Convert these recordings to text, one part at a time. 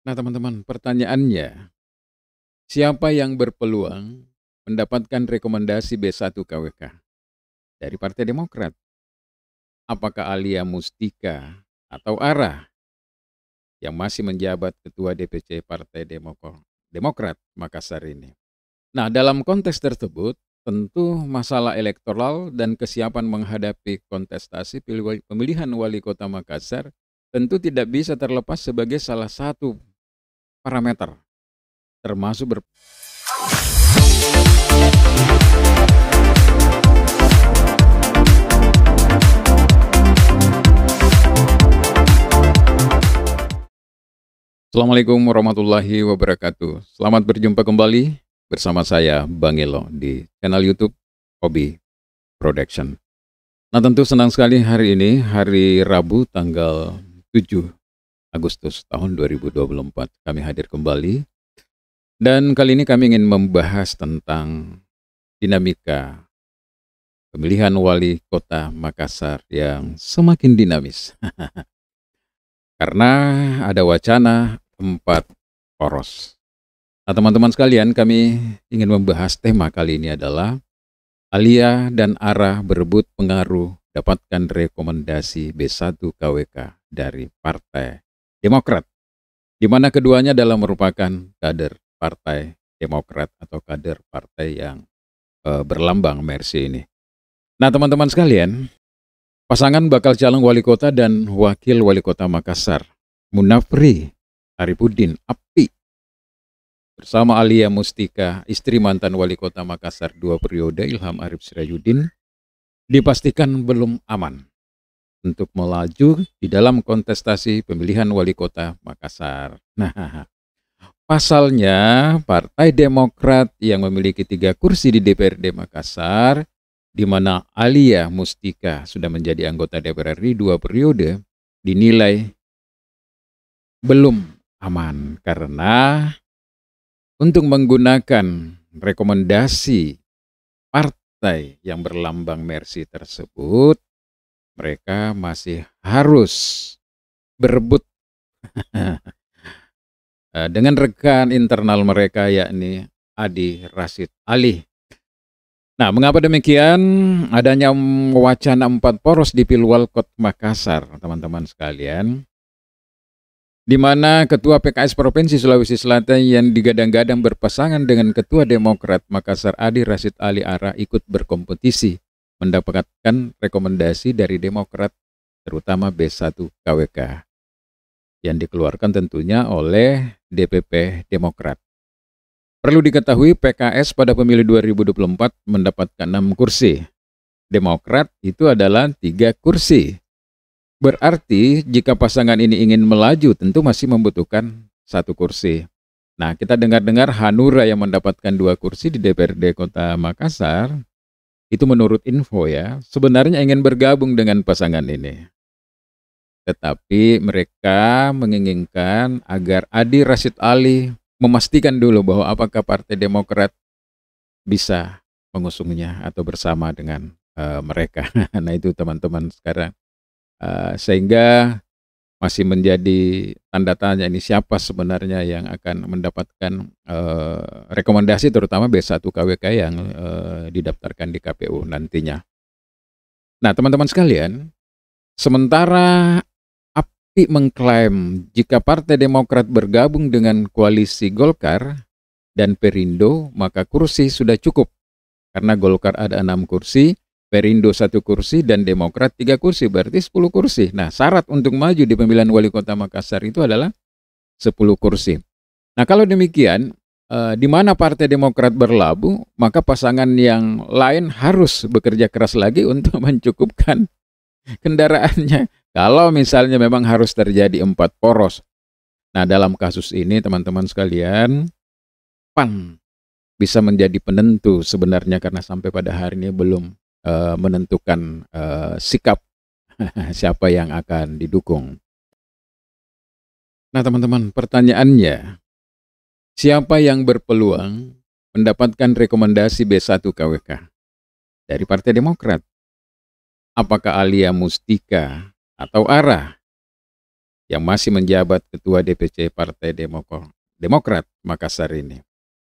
Nah, teman-teman, pertanyaannya, siapa yang berpeluang mendapatkan rekomendasi B1 KWK dari Partai Demokrat? Apakah Alia Mustika atau Ara yang masih menjabat Ketua DPC Partai Demokrat Makassar ini? Nah, dalam konteks tersebut, tentu masalah elektoral dan kesiapan menghadapi kontestasi pemilihan wali kota Makassar tentu tidak bisa terlepas sebagai salah satu parameter, termasuk Assalamualaikum warahmatullahi wabarakatuh. Selamat berjumpa kembali bersama saya, Bang Elo, di channel YouTube Hobi Production. Nah, tentu senang sekali hari ini, hari Rabu tanggal 7 Agustus tahun 2024. Kami hadir kembali. Dan kali ini kami ingin membahas tentang dinamika pemilihan wali kota Makassar yang semakin dinamis. Karena ada wacana 4 poros. Nah, teman-teman sekalian, kami ingin membahas tema kali ini adalah Alia dan Ara berebut pengaruh dapatkan rekomendasi B1 KWK dari Partai Demokrat, di mana keduanya adalah merupakan kader Partai Demokrat atau kader partai yang berlambang Mercy ini. Nah, teman-teman sekalian, pasangan bakal calon wali kota dan wakil wali kota Makassar, Munafri Arifudin Appi, bersama Alia Mustika, istri mantan wali kota Makassar 2 periode Ilham Arif Sirajudin, dipastikan belum aman untuk melaju di dalam kontestasi pemilihan wali kota Makassar. Nah, pasalnya Partai Demokrat yang memiliki 3 kursi di DPRD Makassar, di mana Alia Mustika sudah menjadi anggota DPR RI 2 periode, dinilai belum aman karena untuk menggunakan rekomendasi partai yang berlambang Mercy tersebut, mereka masih harus berebut dengan rekan internal mereka, yakni Adi Rasid Ali. Nah, mengapa demikian? Adanya wacana 4 poros di Pilwalkot Makassar, teman-teman sekalian, di mana Ketua PKS Provinsi Sulawesi Selatan yang digadang-gadang berpasangan dengan Ketua Demokrat Makassar Adi Rasid Ali Ara ikut berkompetisi mendapatkan rekomendasi dari Demokrat, terutama B1 KWK, yang dikeluarkan tentunya oleh DPP Demokrat. Perlu diketahui PKS pada pemilu 2024 mendapatkan 6 kursi. Demokrat itu adalah 3 kursi. Berarti jika pasangan ini ingin melaju tentu masih membutuhkan 1 kursi. Nah, kita dengar-dengar Hanura yang mendapatkan 2 kursi di DPRD Kota Makassar, itu menurut info ya, sebenarnya ingin bergabung dengan pasangan ini. Tetapi mereka menginginkan agar Adi Rasid Ali memastikan dulu bahwa apakah Partai Demokrat bisa mengusungnya atau bersama dengan mereka. Nah, itu teman-teman sekarang. Sehingga masih menjadi tanda tanya ini siapa sebenarnya yang akan mendapatkan rekomendasi terutama B1 KWK yang didaftarkan di KPU nantinya. Nah, teman-teman sekalian, sementara Appi mengklaim jika Partai Demokrat bergabung dengan koalisi Golkar dan Perindo, maka kursi sudah cukup. Karena Golkar ada 6 kursi, Perindo 1 kursi, dan Demokrat 3 kursi, berarti 10 kursi. Nah, syarat untuk maju di pemilihan wali kota Makassar itu adalah 10 kursi. Nah, kalau demikian, di mana Partai Demokrat berlabuh, maka pasangan yang lain harus bekerja keras lagi untuk mencukupkan kendaraannya. Kalau misalnya memang harus terjadi 4 poros. Nah, dalam kasus ini teman-teman sekalian, PAN bisa menjadi penentu sebenarnya karena sampai pada hari ini belum menentukan sikap siapa yang akan didukung. Nah, teman-teman, pertanyaannya, siapa yang berpeluang mendapatkan rekomendasi B1 KWK dari Partai Demokrat? Apakah Alia Mustika atau Ara yang masih menjabat Ketua DPC Partai Demokrat Makassar ini.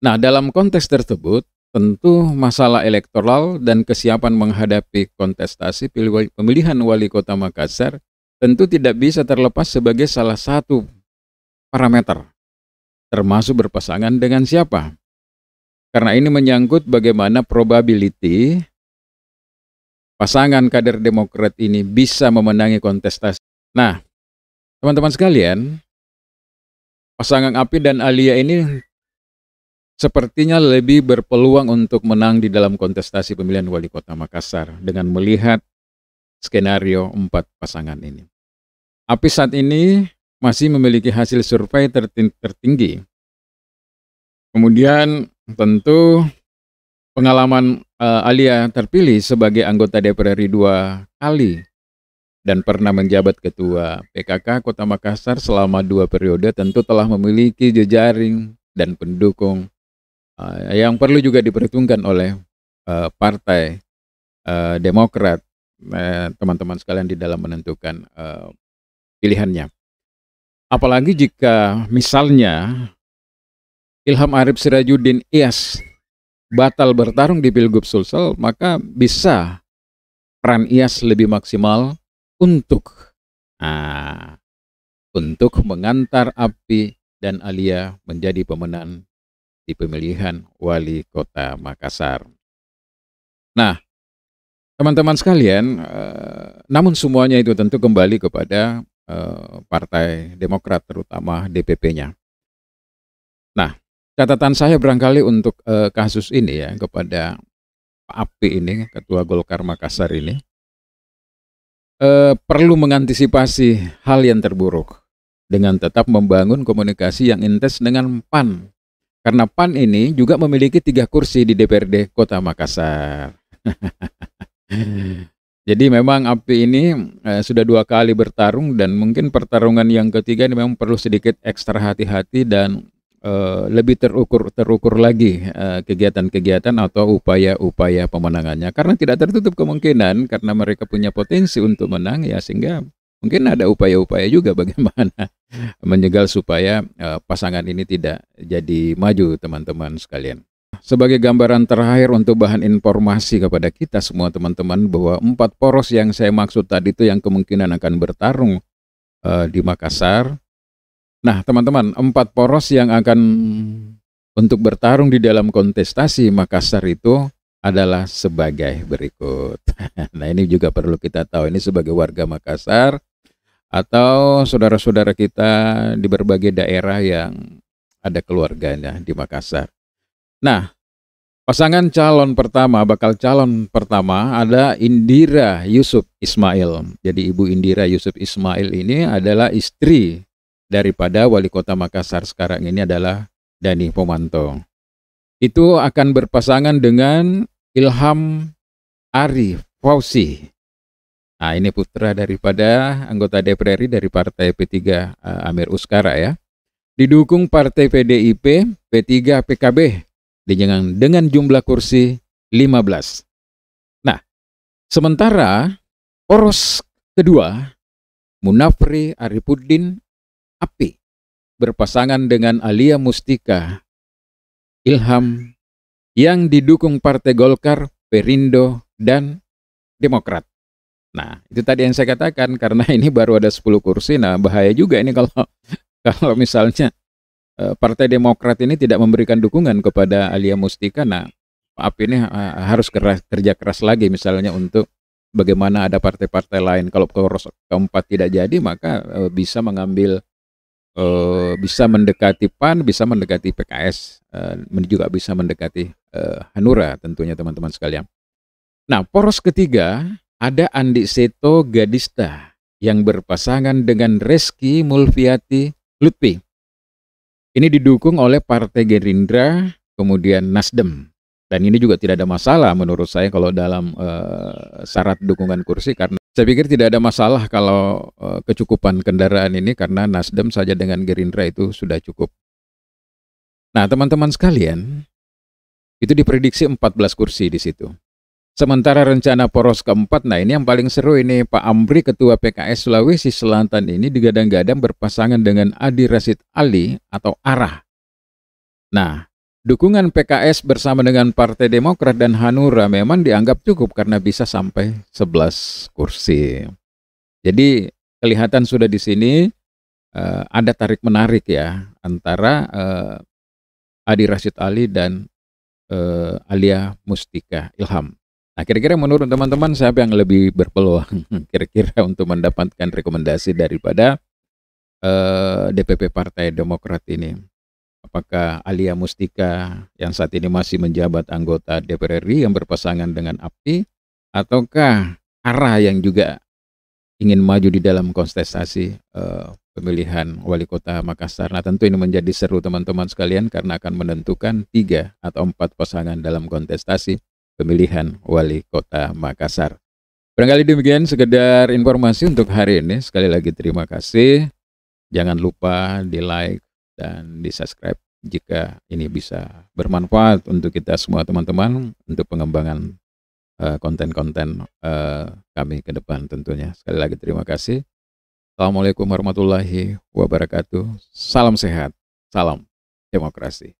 Nah, dalam konteks tersebut, tentu masalah elektoral dan kesiapan menghadapi kontestasi pemilihan wali kota Makassar tentu tidak bisa terlepas sebagai salah satu parameter, termasuk berpasangan dengan siapa. Karena ini menyangkut bagaimana probability pasangan kader Demokrat ini bisa memenangi kontestasi. Nah, teman-teman sekalian, pasangan Api dan Alia ini sepertinya lebih berpeluang untuk menang di dalam kontestasi pemilihan wali kota Makassar dengan melihat skenario 4 pasangan ini. Api saat ini masih memiliki hasil survei tertinggi. Kemudian tentu pengalaman Alia terpilih sebagai anggota DPR RI 2 kali dan pernah menjabat Ketua PKK Kota Makassar selama 2 periode tentu telah memiliki jejaring dan pendukung yang perlu juga diperhitungkan oleh Partai Demokrat, teman-teman sekalian di dalam menentukan pilihannya. Apalagi jika misalnya Ilham Arif Sirajuddin IAS batal bertarung di Pilgub Sulsel, maka bisa peran IAS lebih maksimal untuk mengantar Api dan Alia menjadi pemenang di pemilihan wali kota Makassar. Nah, teman-teman sekalian, namun semuanya itu tentu kembali kepada Partai Demokrat, terutama DPP-nya. Nah, catatan saya barangkali untuk kasus ini ya, kepada Pak Api ini, Ketua Golkar Makassar ini, perlu mengantisipasi hal yang terburuk dengan tetap membangun komunikasi yang intens dengan PAN. Karena PAN ini juga memiliki 3 kursi di DPRD Kota Makassar. Jadi memang Api ini sudah 2 kali bertarung dan mungkin pertarungan yang ketiga ini memang perlu sedikit ekstra hati-hati dan lebih terukur lagi kegiatan-kegiatan atau upaya-upaya pemenangannya, karena tidak tertutup kemungkinan karena mereka punya potensi untuk menang ya, sehingga mungkin ada upaya-upaya juga bagaimana menjegal supaya pasangan ini tidak jadi maju, teman-teman sekalian. Sebagai gambaran terakhir untuk bahan informasi kepada kita semua teman-teman, bahwa 4 poros yang saya maksud tadi itu yang kemungkinan akan bertarung di Makassar. Nah, teman-teman, 4 poros yang akan untuk bertarung di dalam kontestasi Makassar itu adalah sebagai berikut. Nah, ini juga perlu kita tahu, ini sebagai warga Makassar atau saudara-saudara kita di berbagai daerah yang ada keluarganya di Makassar. Nah, pasangan bakal calon pertama ada Indira Yusuf Ismail. Jadi Ibu Indira Yusuf Ismail ini adalah istri daripada wali kota Makassar sekarang ini adalah Dani Pomanto. Itu akan berpasangan dengan Ilham Arif Fauzi. Nah, ini putra daripada anggota DPR RI dari Partai P3 Amir Uskara ya. Didukung Partai PDIP, P3, PKB dengan jumlah kursi 15. Nah, sementara poros kedua Munafri Arifuddin Api berpasangan dengan Alia Mustika Ilham yang didukung Partai Golkar, Perindo, dan Demokrat. Nah, itu tadi yang saya katakan, karena ini baru ada 10 kursi, nah bahaya juga ini kalau misalnya Partai Demokrat ini tidak memberikan dukungan kepada Alia Mustika. Nah, Pak Api ini harus kerja keras lagi misalnya untuk bagaimana ada partai-partai lain. Kalau poros keempat tidak jadi, maka bisa mengambil bisa mendekati PAN, bisa mendekati PKS, juga bisa mendekati Hanura tentunya teman-teman sekalian. Nah, poros ketiga ada Andi Seto Gadista yang berpasangan dengan Reski Mulfiati Lutfi. Ini didukung oleh Partai Gerindra, kemudian Nasdem. Dan ini juga tidak ada masalah menurut saya kalau dalam syarat dukungan kursi, karena saya pikir tidak ada masalah kalau kecukupan kendaraan ini, karena Nasdem saja dengan Gerindra itu sudah cukup. Nah, teman-teman sekalian, itu diprediksi 14 kursi di situ. Sementara rencana poros keempat, nah ini yang paling seru ini, Pak Amri Ketua PKS Sulawesi Selatan ini digadang-gadang berpasangan dengan Adi Rasid Ali atau Arah. Nah, dukungan PKS bersama dengan Partai Demokrat dan Hanura memang dianggap cukup karena bisa sampai 11 kursi. Jadi kelihatan sudah di sini ada tarik-menarik ya antara Adi Rasid Ali dan Alia Mustika Ilham. Nah, kira-kira menurut teman-teman siapa yang lebih berpeluang kira-kira untuk mendapatkan rekomendasi daripada DPP Partai Demokrat ini? Apakah Alia Mustika yang saat ini masih menjabat anggota DPR RI yang berpasangan dengan API, ataukah Arah yang juga ingin maju di dalam kontestasi pemilihan wali kota Makassar? Nah, tentu ini menjadi seru teman-teman sekalian karena akan menentukan 3 atau 4 pasangan dalam kontestasi pemilihan wali kota Makassar. Barangkali demikian sekedar informasi untuk hari ini. Sekali lagi terima kasih. Jangan lupa di like dan di subscribe jika ini bisa bermanfaat untuk kita semua teman-teman untuk pengembangan konten-konten kami ke depan tentunya. Sekali lagi terima kasih. Assalamualaikum warahmatullahi wabarakatuh. Salam sehat, salam demokrasi.